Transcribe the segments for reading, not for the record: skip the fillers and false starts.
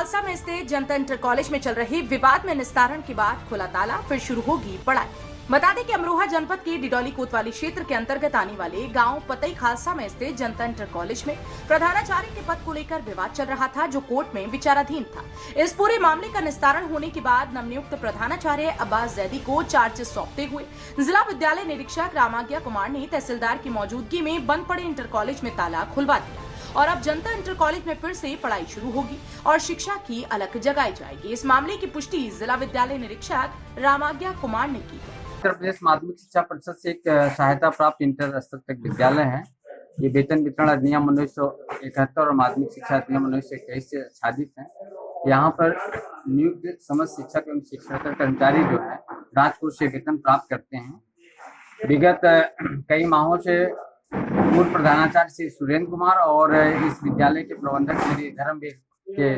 खालसा में स्थित जनता inter college में चल रहे विवाद में निस्तारण के बाद खुला ताला, फिर शुरू होगी पढ़ाई। बता दें कि अमरोहा जनपद के डिडौली कोतवाली क्षेत्र के अंतर्गत आने वाले गांव पतई खालसा में स्थित जनता इंटर कॉलेज में प्रधानाचार्य के पद को लेकर विवाद चल रहा था, जो कोर्ट में विचाराधीन था। इस पूरे मामले का निस्तारण होने के बाद नवनियुक्त प्रधानाचार्य अब्बास जैदी को चार्जशीट सौंपते हुए जिला विद्यालय निरीक्षक रामाज्ञा कुमार ने तहसीलदार की मौजूदगी में बंद पड़े इंटर कॉलेज में ताला खुलवा दिया और अब जनता इंटर कॉलेज में फिर से पढ़ाई शुरू होगी और शिक्षा की अलख जगाई जाएगी। इस मामले की पुष्टि जिला विद्यालय निरीक्षक रामाज्ञा कुमार ने की है। उत्तर प्रदेश माध्यमिक शिक्षा परिषद से एक सहायता प्राप्त इंटर स्तर तक विद्यालय है। ये वेतन वितरण अधिनियम 1971 और माध्यमिक शिक्षा अधिनियम 1921 से आच्छादित है। यहाँ पर नियुक्त समस्त शिक्षक एवं शिक्षक कर्मचारी जो है राजकोष से वेतन प्राप्त करते हैं। विगत कई माहों से पूर्व प्रधानाचार्य श्री सुरेंद्र कुमार और इस विद्यालय के प्रबंधक श्री धर्मवीर के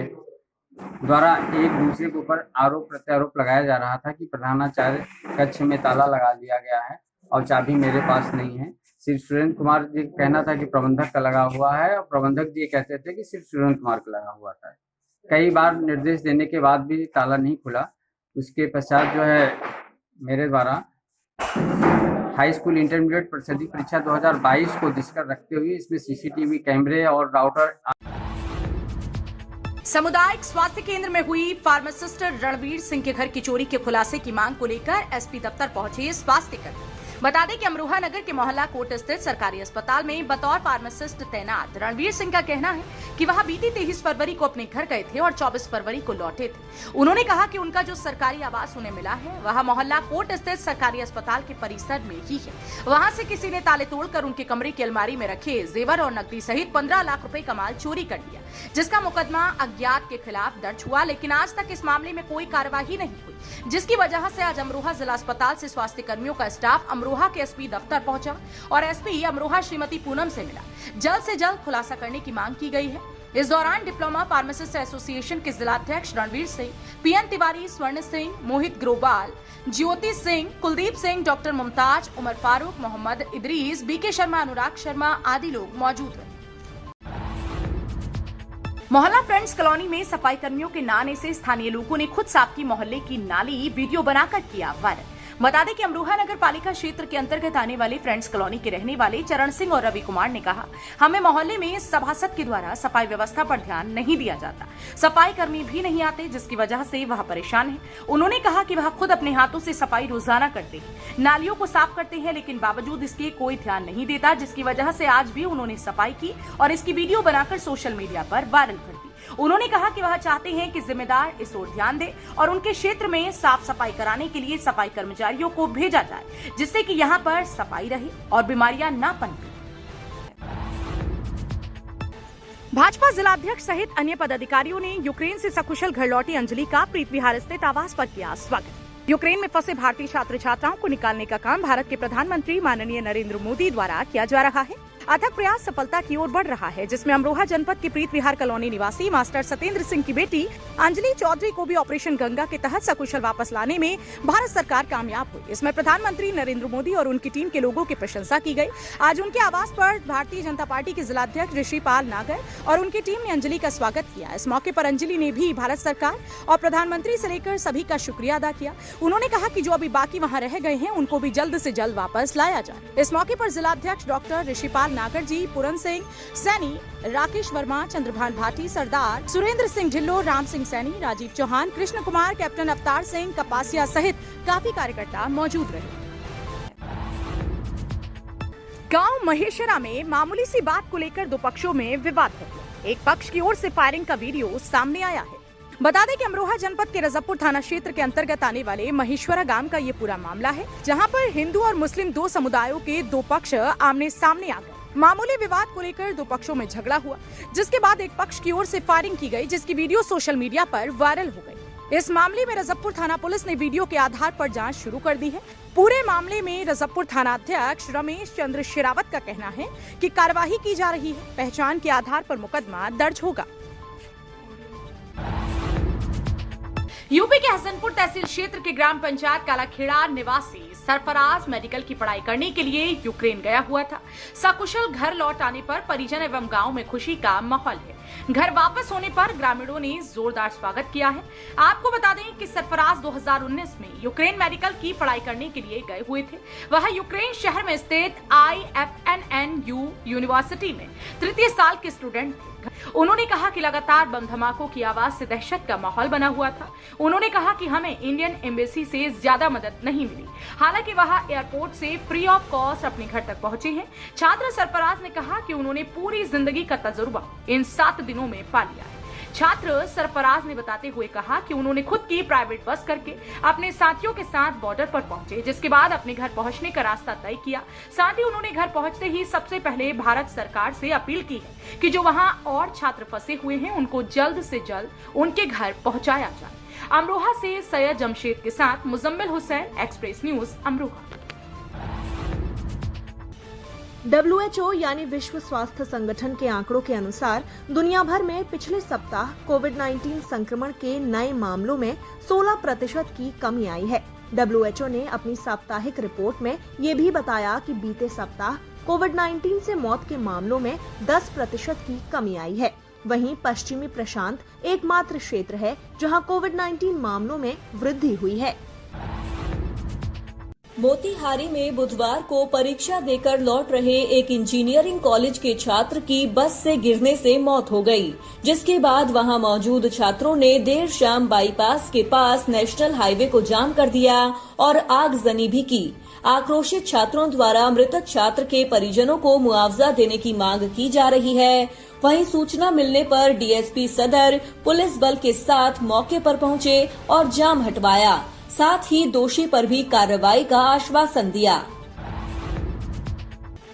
द्वारा एक दूसरे के ऊपर आरोप प्रत्यारोप लगाया जा रहा था कि प्रधानाचार्य कक्ष में ताला लगा दिया गया है और चाबी मेरे पास नहीं है। श्री सुरेंद्र कुमार जी का कहना था कि प्रबंधक का लगा हुआ है और प्रबंधक जी कहते थे कि सिर्फ सुरेंद्र कुमार का लगा हुआ था। कई बार निर्देश देने के बाद भी ताला नहीं खुला। उसके पश्चात जो है मेरे द्वारा हाई स्कूल इंटरमीडिएट परिषदीय परीक्षा 2022 को दृष्टिगत रखते हुए इसमें सीसीटीवी कैमरे और राउटर। सामुदायिक स्वास्थ्य केंद्र में हुई फार्मासिस्ट रणवीर सिंह के घर की चोरी के खुलासे की मांग को लेकर एसपी दफ्तर पहुंचे स्वास्थ्य कर्मी। बता दें कि अमरोहा नगर के मोहल्ला कोट स्थित सरकारी अस्पताल में बतौर फार्मासिस्ट तैनात रणवीर सिंह का कहना है कि वह बीती 23 फरवरी को अपने घर गए थे और 24 फरवरी को लौटे थे। उन्होंने कहा कि उनका जो सरकारी आवास उन्हें मिला है वह मोहल्ला कोट स्थित सरकारी अस्पताल के परिसर में ही है। वहां से किसी ने ताले तोड़कर उनके कमरे की अलमारी में रखे जेवर और नकदी सहित 15 लाख रुपए का माल चोरी कर लिया, जिसका मुकदमा अज्ञात के खिलाफ दर्ज हुआ, लेकिन आज तक इस मामले में कोई कार्रवाई नहीं हुई, जिसकी वजह से आज अमरोहा जिला अस्पताल से स्वास्थ्य कर्मियों का स्टाफ अमरोहा के एसपी दफ्तर पहुंचा और एसपी अमरोहा श्रीमती पूनम से मिला। जल्द से जल्द खुलासा करने की मांग की गई है। इस दौरान डिप्लोमा फार्मासिस्ट एसोसिएशन के जिलाध्यक्ष रणवीर सिंह, पीएन तिवारी, स्वर्ण सिंह, मोहित ग्रोवाल, ज्योति सिंह, कुलदीप सिंह, डॉक्टर मुमताज, उमर फारूक, मोहम्मद इदरीस, बीके शर्मा, अनुराग शर्मा आदि लोग मौजूद रहे। मोहल्ला फ्रेंड्स कॉलोनी में सफाई कर्मियों के न आने से स्थानीय लोगों ने खुद साफ की मोहल्ले की नाली वीडियो बनाकर किया वायरल। बता दें कि अमरोहा नगर पालिका क्षेत्र के अंतर्गत आने वाले फ्रेंड्स कॉलोनी के रहने वाले चरण सिंह और रवि कुमार ने कहा, हमें मोहल्ले में सभासद के द्वारा सफाई व्यवस्था पर ध्यान नहीं दिया जाता, सफाई कर्मी भी नहीं आते, जिसकी वजह से वह परेशान है। उन्होंने कहा कि वह खुद अपने हाथों से सफाई रोजाना करते हैं, नालियों को साफ करते हैं, लेकिन बावजूद इसके कोई ध्यान नहीं देता, जिसकी वजह से आज भी उन्होंने सफाई की और इसकी वीडियो बनाकर सोशल मीडिया पर वायरल कर दी। उन्होंने कहा कि वह चाहते हैं कि जिम्मेदार इस ओर ध्यान दे और उनके क्षेत्र में साफ सफाई कराने के लिए सफाई कर्मचारियों को भेजा जाए, जिससे कि यहां पर सफाई रहे और बीमारियां न पनपें। भाजपा जिलाध्यक्ष सहित अन्य पदाधिकारियों ने यूक्रेन से सकुशल घर लौटी अंजलि का प्रीत विहार स्थित आवास पर किया स्वागत। यूक्रेन में फंसे भारतीय छात्र छात्राओं को निकालने का काम भारत के प्रधानमंत्री माननीय नरेंद्र मोदी द्वारा किया जा रहा है। अथक प्रयास सफलता की ओर बढ़ रहा है, जिसमें अमरोहा जनपद के प्रीत विहार कॉलोनी निवासी मास्टर सत्येंद्र सिंह की बेटी अंजलि चौधरी को भी ऑपरेशन गंगा के तहत सकुशल वापस लाने में भारत सरकार कामयाब हुई। इसमें प्रधानमंत्री नरेंद्र मोदी और उनकी टीम के लोगों की प्रशंसा की गई। आज उनके आवास पर भारतीय जनता पार्टी के जिलाध्यक्ष ऋषिपाल नागर और उनकी टीम ने अंजलि का स्वागत किया। इस मौके पर अंजलि ने भी भारत सरकार और प्रधानमंत्री से लेकर सभी का शुक्रिया अदा किया। उन्होंने कहा कि जो अभी बाकी वहाँ रह गए हैं उनको भी जल्द से जल्द वापस लाया जाए। इस मौके पर जिलाध्यक्ष डॉक्टर ऋषिपाल नागर जी, पूरन सिंह सैनी, राकेश वर्मा, चंद्रभान भाटी, सरदार सुरेंद्र सिंह ढिल्लो, राम सिंह सैनी, राजीव चौहान, कृष्ण कुमार, कैप्टन अवतार सिंह कपासिया सहित काफी कार्यकर्ता मौजूद रहे। गांव महेशरा में मामूली सी बात को लेकर दो पक्षों में विवाद हो गया। एक पक्ष की ओर से फायरिंग का वीडियो सामने आया है। बता दें कि अमरोहा जनपद के रजबपुर थाना क्षेत्र के अंतर्गत आने वाले महेश्वरा गांव का ये पूरा मामला है, जहां पर हिंदू और मुस्लिम दो समुदायों के दो पक्ष आमने सामने आ गए। मामूली विवाद को लेकर दो पक्षों में झगड़ा हुआ, जिसके बाद एक पक्ष की ओर से फायरिंग की गई, जिसकी वीडियो सोशल मीडिया पर वायरल हो गई। इस मामले में रजबपुर थाना पुलिस ने वीडियो के आधार पर जांच शुरू कर दी है। पूरे मामले में रजबपुर थाना अध्यक्ष रमेश चंद्र शेरावत का कहना है कि कार्यवाही की जा रही है, पहचान के आधार पर मुकदमा दर्ज होगा। यूपी के हसनपुर तहसील क्षेत्र के ग्राम पंचायत कालाखेड़ा निवासी सरफराज मेडिकल की पढ़ाई करने के लिए यूक्रेन गया हुआ था। सकुशल घर लौट आने पर परिजन एवं गांव में खुशी का माहौल है। घर वापस होने पर ग्रामीणों ने जोरदार स्वागत किया है। आपको बता दें कि सरफराज 2019 में यूक्रेन मेडिकल की पढ़ाई करने के लिए गए हुए थे। वह यूक्रेन शहर में स्थित IFNNU यूनिवर्सिटी में तृतीय साल के स्टूडेंट थे। उन्होंने कहा कि लगातार बम धमाकों की आवाज से दहशत का माहौल बना हुआ था। उन्होंने कहा कि हमें इंडियन एम्बेसी से ज्यादा मदद नहीं मिली। हालांकि वह एयरपोर्ट से फ्री ऑफ कॉस्ट अपने घर तक पहुंचे हैं। छात्र सरफराज ने कहा कि उन्होंने पूरी जिंदगी का तजुर्बा इन 7 दिनों में पा लिया है। छात्र सरफराज ने बताते हुए कहा कि उन्होंने खुद की प्राइवेट बस करके अपने साथियों के साथ बॉर्डर पर पहुंचे, जिसके बाद अपने घर पहुंचने का रास्ता तय किया। साथ ही उन्होंने घर पहुंचते ही सबसे पहले भारत सरकार से अपील की है कि जो वहां और छात्र फंसे हुए हैं उनको जल्द से जल्द उनके घर पहुंचाया जाए। अमरोहा से सैयद जमशेद के साथ Muzammil Hussain, express news Amroha. WHO यानी विश्व स्वास्थ्य संगठन के आंकड़ों के अनुसार दुनिया भर में पिछले सप्ताह कोविड-19 संक्रमण के नए मामलों में 16% की कमी आई है। WHO ने अपनी साप्ताहिक रिपोर्ट में ये भी बताया कि बीते सप्ताह कोविड-19 से मौत के मामलों में 10% की कमी आई है। वहीं पश्चिमी प्रशांत एकमात्र क्षेत्र है जहां कोविड-19 मामलों में वृद्धि हुई है। मोतिहारी में बुधवार को परीक्षा देकर लौट रहे एक इंजीनियरिंग कॉलेज के छात्र की बस से गिरने से मौत हो गई, जिसके बाद वहां मौजूद छात्रों ने देर शाम बाईपास के पास नेशनल हाईवे को जाम कर दिया और आगजनी भी की। आक्रोशित छात्रों द्वारा मृतक छात्र के परिजनों को मुआवजा देने की मांग की जा रही है। वहीं सूचना मिलने पर डीएसपी सदर पुलिस बल के साथ मौके पर पहुंचे और जाम हटवाया। साथ ही दोषी पर भी कार्रवाई का आश्वासन दिया।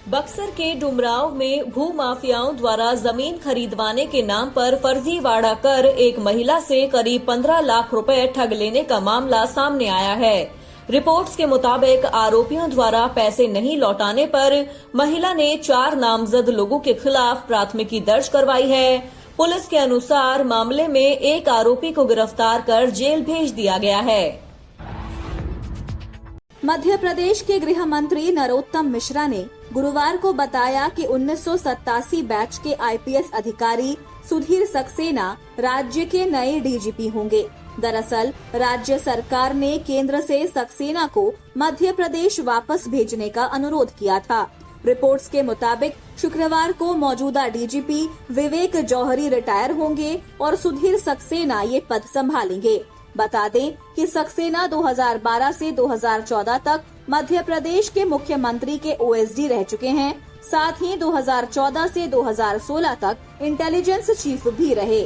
बक्सर के डुमरांव में भू माफियाओं द्वारा जमीन खरीदवाने के नाम पर फर्जीवाड़ा कर एक महिला से करीब 15 लाख रुपए ठग लेने का मामला सामने आया है। रिपोर्ट्स के मुताबिक आरोपियों द्वारा पैसे नहीं लौटाने पर महिला ने 4 नामजद लोगों के खिलाफ प्राथमिकी दर्ज करवाई है। पुलिस के अनुसार मामले में एक आरोपी को गिरफ्तार कर जेल भेज दिया गया है। मध्य प्रदेश के गृह मंत्री नरोत्तम मिश्रा ने गुरुवार को बताया कि 1987 बैच के IPS अधिकारी सुधीर सक्सेना राज्य के नए DGP होंगे। दरअसल राज्य सरकार ने केंद्र से सक्सेना को मध्य प्रदेश वापस भेजने का अनुरोध किया था। रिपोर्ट्स के मुताबिक शुक्रवार को मौजूदा DGP विवेक जौहरी रिटायर होंगे और सुधीर सक्सेना ये पद संभालेंगे। बता दें कि सक्सेना 2012 से 2014 तक मध्य प्रदेश के मुख्यमंत्री के OSD रह चुके हैं। साथ ही 2014 से 2016 तक इंटेलिजेंस चीफ भी रहे।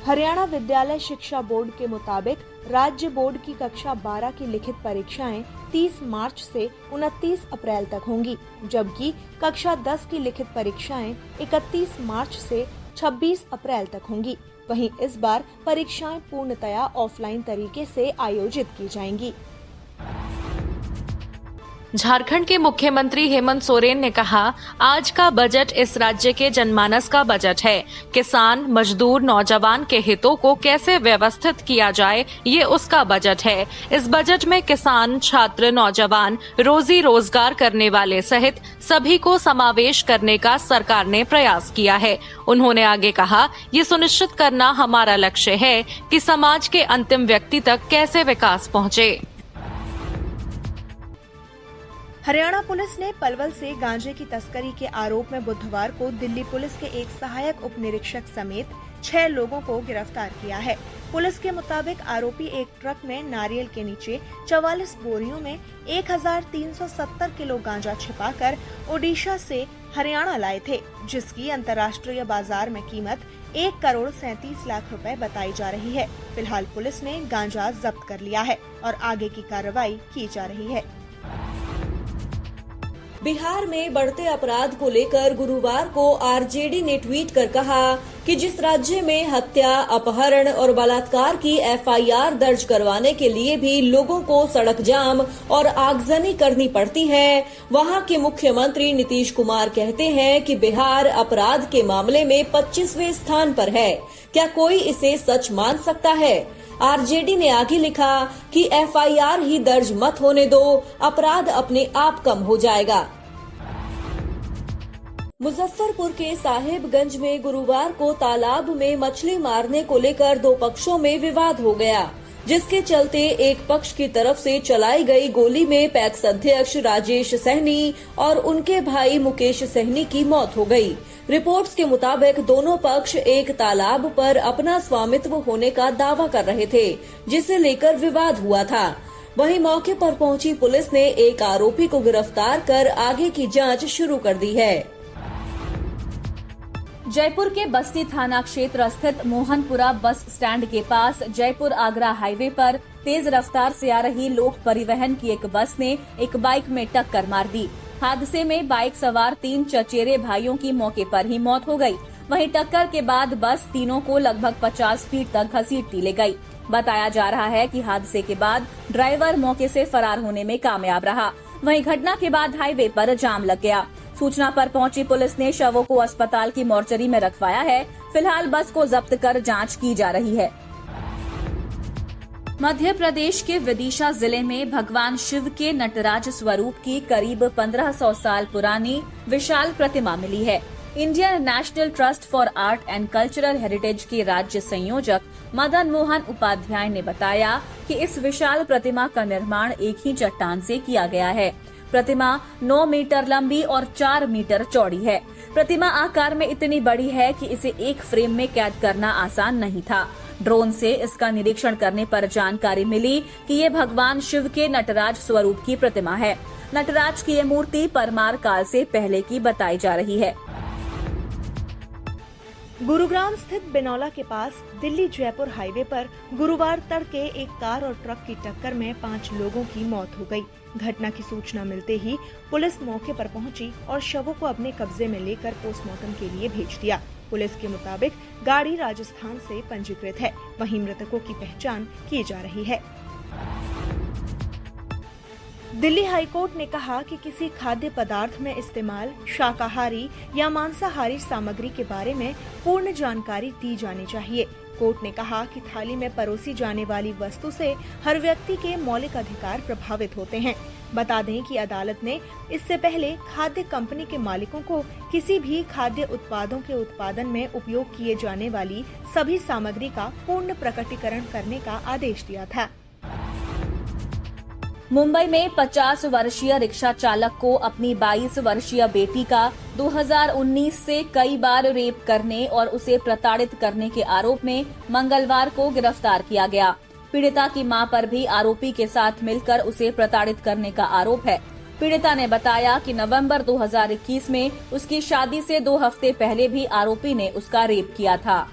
हरियाणा विद्यालय शिक्षा बोर्ड के मुताबिक राज्य बोर्ड की कक्षा 12 की लिखित परीक्षाएं 30 मार्च से 29 अप्रैल तक होंगी, जबकि कक्षा 10 की लिखित परीक्षाएं 31 मार्च से 26 अप्रैल तक होंगी। वहीं इस बार परीक्षाएं पूर्णतया ऑफलाइन तरीके से आयोजित की जाएंगी। झारखंड के मुख्यमंत्री हेमंत सोरेन ने कहा, आज का बजट इस राज्य के जनमानस का बजट है। किसान, मजदूर, नौजवान के हितों को कैसे व्यवस्थित किया जाए, ये उसका बजट है। इस बजट में किसान, छात्र, नौजवान, रोजी रोजगार करने वाले सहित सभी को समावेश करने का सरकार ने प्रयास किया है। उन्होंने आगे कहा, ये सुनिश्चित करना हमारा लक्ष्य है कि समाज के अंतिम व्यक्ति तक कैसे विकास पहुँचे। हरियाणा पुलिस ने पलवल से गांजे की तस्करी के आरोप में बुधवार को दिल्ली पुलिस के एक सहायक उप निरीक्षक समेत 6 लोगों को गिरफ्तार किया है। पुलिस के मुताबिक आरोपी एक ट्रक में नारियल के नीचे 44 बोरियों में 1370 किलो गांजा छिपाकर ओडिशा से हरियाणा लाए थे, जिसकी अंतर्राष्ट्रीय बाजार में कीमत 1 करोड़ 37 लाख रुपए बताई जा रही है। फिलहाल पुलिस ने गांजा जब्त कर लिया है और आगे की कार्रवाई की जा रही है। बिहार में बढ़ते अपराध को लेकर गुरुवार को आरजेडी ने ट्वीट कर कहा कि जिस राज्य में हत्या, अपहरण और बलात्कार की एफआईआर दर्ज करवाने के लिए भी लोगों को सड़क जाम और आगजनी करनी पड़ती है, वहां के मुख्यमंत्री नीतीश कुमार कहते हैं कि बिहार अपराध के मामले में 25वें स्थान पर है। क्या कोई इसे सच मान सकता है? आरजेडी ने आगे लिखा कि एफआईआर ही दर्ज मत होने दो, अपराध अपने आप कम हो जाएगा। मुजफ्फरपुर के साहेबगंज में गुरुवार को तालाब में मछली मारने को लेकर दो पक्षों में विवाद हो गया, जिसके चलते एक पक्ष की तरफ से चलाई गई गोली में पैक्स अध्यक्ष राजेश सहनी और उनके भाई मुकेश सहनी की मौत हो गई। रिपोर्ट्स के मुताबिक दोनों पक्ष एक तालाब पर अपना स्वामित्व होने का दावा कर रहे थे, जिसे लेकर विवाद हुआ था। वहीं मौके पर पहुंची पुलिस ने एक आरोपी को गिरफ्तार कर आगे की जांच शुरू कर दी है। जयपुर के बस्ती थाना क्षेत्र स्थित मोहनपुरा बस स्टैंड के पास जयपुर आगरा हाईवे पर तेज रफ्तार से आ रही लोक परिवहन की एक बस ने एक बाइक में टक्कर मार दी। हादसे में बाइक सवार 3 चचेरे भाइयों की मौके पर ही मौत हो गई। वहीं टक्कर के बाद बस तीनों को लगभग 50 फीट तक घसीटती ले गई। बताया जा रहा है कि हादसे के बाद ड्राइवर मौके से फरार होने में कामयाब रहा। वहीं घटना के बाद हाईवे पर जाम लग गया। सूचना पर पहुंची पुलिस ने शवों को अस्पताल की मोर्चरी में रखवाया है। फिलहाल बस को जब्त कर जांच की जा रही है। मध्य प्रदेश के विदिशा जिले में भगवान शिव के नटराज स्वरूप की करीब 1500 साल पुरानी विशाल प्रतिमा मिली है। Indian national trust for art and cultural heritage के राज्य संयोजक मदन मोहन उपाध्याय ने बताया कि इस विशाल प्रतिमा का निर्माण एक ही चट्टान से किया गया है। प्रतिमा 9 मीटर लंबी और 4 मीटर चौड़ी है। प्रतिमा आकार में इतनी बड़ी है कि इसे एक फ्रेम में कैद करना आसान नहीं था। ड्रोन से इसका निरीक्षण करने पर जानकारी मिली कि ये भगवान शिव के नटराज स्वरूप की प्रतिमा है। नटराज की ये मूर्ति परमार काल से पहले की बताई जा रही है। गुरुग्राम स्थित बिनौला के पास दिल्ली जयपुर हाईवे पर गुरुवार तड़के एक कार और ट्रक की टक्कर में 5 लोगों की मौत हो गई। घटना की सूचना मिलते ही पुलिस मौके पर पहुंची और शवों को अपने कब्जे में लेकर पोस्टमार्टम के लिए भेज दिया। पुलिस के मुताबिक गाड़ी राजस्थान से पंजीकृत है। वहीं मृतकों की पहचान की जा रही है। दिल्ली हाईकोर्ट ने कहा कि किसी खाद्य पदार्थ में इस्तेमाल शाकाहारी या मांसाहारी सामग्री के बारे में पूर्ण जानकारी दी जानी चाहिए। कोर्ट ने कहा कि थाली में परोसी जाने वाली वस्तु से हर व्यक्ति के मौलिक अधिकार प्रभावित होते हैं। बता दें कि अदालत ने इससे पहले खाद्य कंपनी के मालिकों को किसी भी खाद्य उत्पादों के उत्पादन में उपयोग किए जाने वाली सभी सामग्री का पूर्ण प्रकटीकरण करने का आदेश दिया था। मुंबई में 50 वर्षीय रिक्शा चालक को अपनी 22 वर्षीय बेटी का 2019 से कई बार रेप करने और उसे प्रताड़ित करने के आरोप में मंगलवार को गिरफ्तार किया गया। पीड़िता की मां पर भी आरोपी के साथ मिलकर उसे प्रताड़ित करने का आरोप है। पीड़िता ने बताया कि नवंबर 2021 में उसकी शादी से 2 हफ्ते पहले भी आरोपी ने उसका रेप किया था।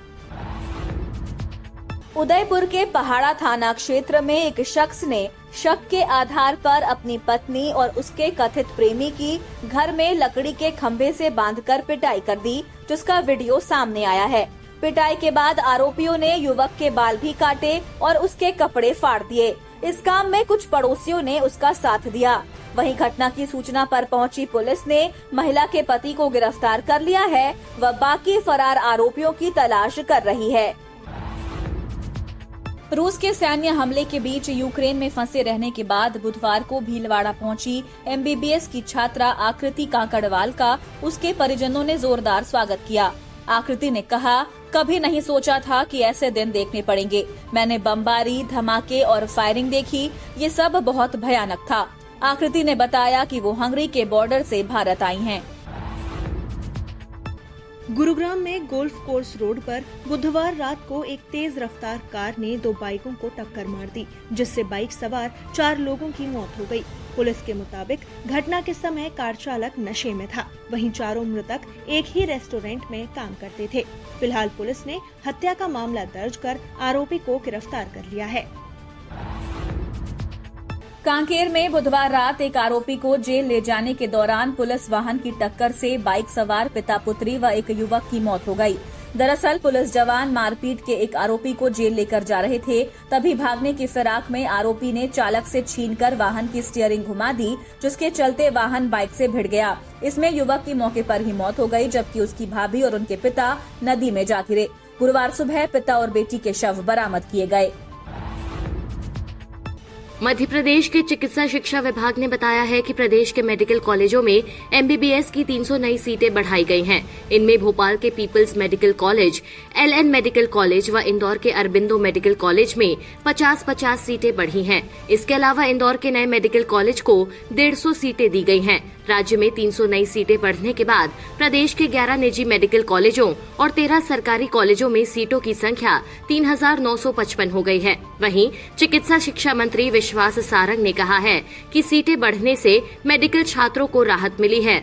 उदयपुर के पहाड़ा थाना क्षेत्र में एक शख्स ने शक के आधार पर अपनी पत्नी और उसके कथित प्रेमी की घर में लकड़ी के खंभे से बांधकर पिटाई कर दी, जिसका वीडियो सामने आया है। पिटाई के बाद आरोपियों ने युवक के बाल भी काटे और उसके कपड़े फाड़ दिए। इस काम में कुछ पड़ोसियों ने उसका साथ दिया। वहीं घटना की सूचना पर पहुंची पुलिस ने महिला के पति को गिरफ्तार कर लिया है। वह बाकी फरार आरोपियों की तलाश कर रही है। रूस के सैन्य हमले के बीच यूक्रेन में फंसे रहने के बाद बुधवार को भीलवाड़ा पहुंची MBBS की छात्रा आकृति काकड़वाल का उसके परिजनों ने जोरदार स्वागत किया। आकृति ने कहा, कभी नहीं सोचा था कि ऐसे दिन देखने पड़ेंगे। मैंने बमबारी, धमाके और फायरिंग देखी, ये सब बहुत भयानक था। आकृति ने बताया कि वो हंगरी के बॉर्डर से भारत आई हैं। गुरुग्राम में गोल्फ कोर्स रोड पर बुधवार रात को एक तेज रफ्तार कार ने 2 बाइकों को टक्कर मार दी, जिससे बाइक सवार 4 लोगों की मौत हो गई। पुलिस के मुताबिक घटना के समय कार चालक नशे में था। वहीं चारों मृतक एक ही रेस्टोरेंट में काम करते थे। फिलहाल पुलिस ने हत्या का मामला दर्ज कर आरोपी को गिरफ्तार कर लिया है। कांकेर में बुधवार रात एक आरोपी को जेल ले जाने के दौरान पुलिस वाहन की टक्कर से बाइक सवार पिता पुत्री व एक युवक की मौत हो गई। दरअसल पुलिस जवान मारपीट के एक आरोपी को जेल लेकर जा रहे थे, तभी भागने की फिराक में आरोपी ने चालक से छीनकर वाहन की स्टीयरिंग घुमा दी, जिसके चलते वाहन बाइक से भिड़ गया। इसमें युवक की मौके पर ही मौत हो गई, जबकि उसकी भाभी और उनके पिता नदी में जा गिरे। गुरुवार सुबह पिता और बेटी के शव बरामद किए गए। मध्य प्रदेश के चिकित्सा शिक्षा विभाग ने बताया है कि प्रदेश के मेडिकल कॉलेजों में एमबीबीएस की 300 नई सीटें बढ़ाई गई हैं। इनमें भोपाल के peoples medical college, LN medical college व इंदौर के अरबिंदो मेडिकल कॉलेज में 50-50 सीटें बढ़ी हैं। इसके अलावा इंदौर के नए मेडिकल कॉलेज को 150 सीटें दी गई हैं। राज्य में 300 नई सीटें बढ़ने के बाद प्रदेश के 11 निजी मेडिकल कॉलेजों और 13 सरकारी कॉलेजों में सीटों की संख्या 3955 हो गई है। वहीं चिकित्सा शिक्षा मंत्री विश्वास सारंग ने कहा है कि सीटें बढ़ने से मेडिकल छात्रों को राहत मिली है।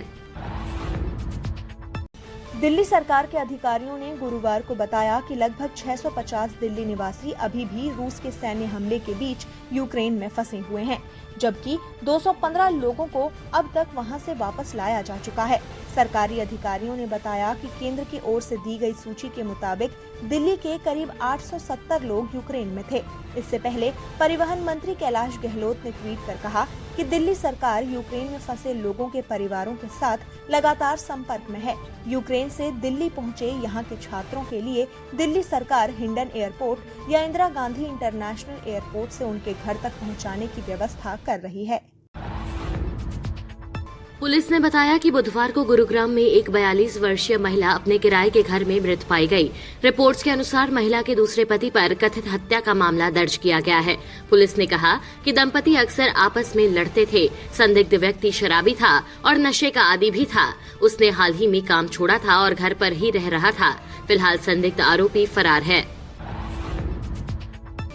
दिल्ली सरकार के अधिकारियों ने गुरुवार को बताया कि लगभग 650 दिल्ली निवासी अभी भी रूस के सैन्य हमले के बीच यूक्रेन में फंसे हुए हैं, जबकि 215 लोगों को अब तक वहां से वापस लाया जा चुका है। सरकारी अधिकारियों ने बताया कि केंद्र की ओर से दी गई सूची के मुताबिक दिल्ली के करीब 870 लोग यूक्रेन में थे। इससे पहले परिवहन मंत्री कैलाश गहलोत ने ट्वीट कर कहा कि दिल्ली सरकार यूक्रेन में फंसे लोगों के परिवारों के साथ लगातार संपर्क में है। यूक्रेन से दिल्ली पहुंचे यहां के छात्रों के लिए दिल्ली सरकार हिंडन एयरपोर्ट या इंदिरा गांधी इंटरनेशनल एयरपोर्ट से उनके घर तक पहुंचाने की व्यवस्था कर रही है। पुलिस ने बताया कि बुधवार को गुरुग्राम में एक 42 वर्षीय महिला अपने किराए के घर में मृत पाई गई। रिपोर्ट्स के अनुसार महिला के दूसरे पति पर कथित हत्या का मामला दर्ज किया गया है। पुलिस ने कहा कि दंपति अक्सर आपस में लड़ते थे। संदिग्ध व्यक्ति शराबी था और नशे का आदी भी था। उसने हाल ही में काम छोड़ा था और घर पर ही रह रहा था। फिलहाल संदिग्ध आरोपी फरार है।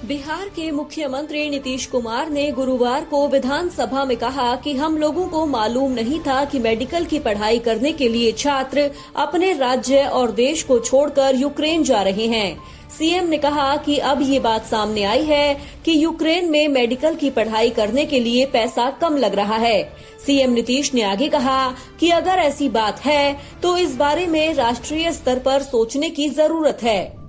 बिहार के मुख्यमंत्री नीतीश कुमार ने गुरुवार को विधानसभा में कहा कि हम लोगों को मालूम नहीं था कि मेडिकल की पढ़ाई करने के लिए छात्र अपने राज्य और देश को छोड़कर यूक्रेन जा रहे हैं। सीएम ने कहा कि अब ये बात सामने आई है कि यूक्रेन में मेडिकल की पढ़ाई करने के लिए पैसा कम लग रहा है। सीएम नीतीश ने आगे कहा कि अगर ऐसी बात है तो इस बारे में राष्ट्रीय स्तर पर सोचने की जरूरत है।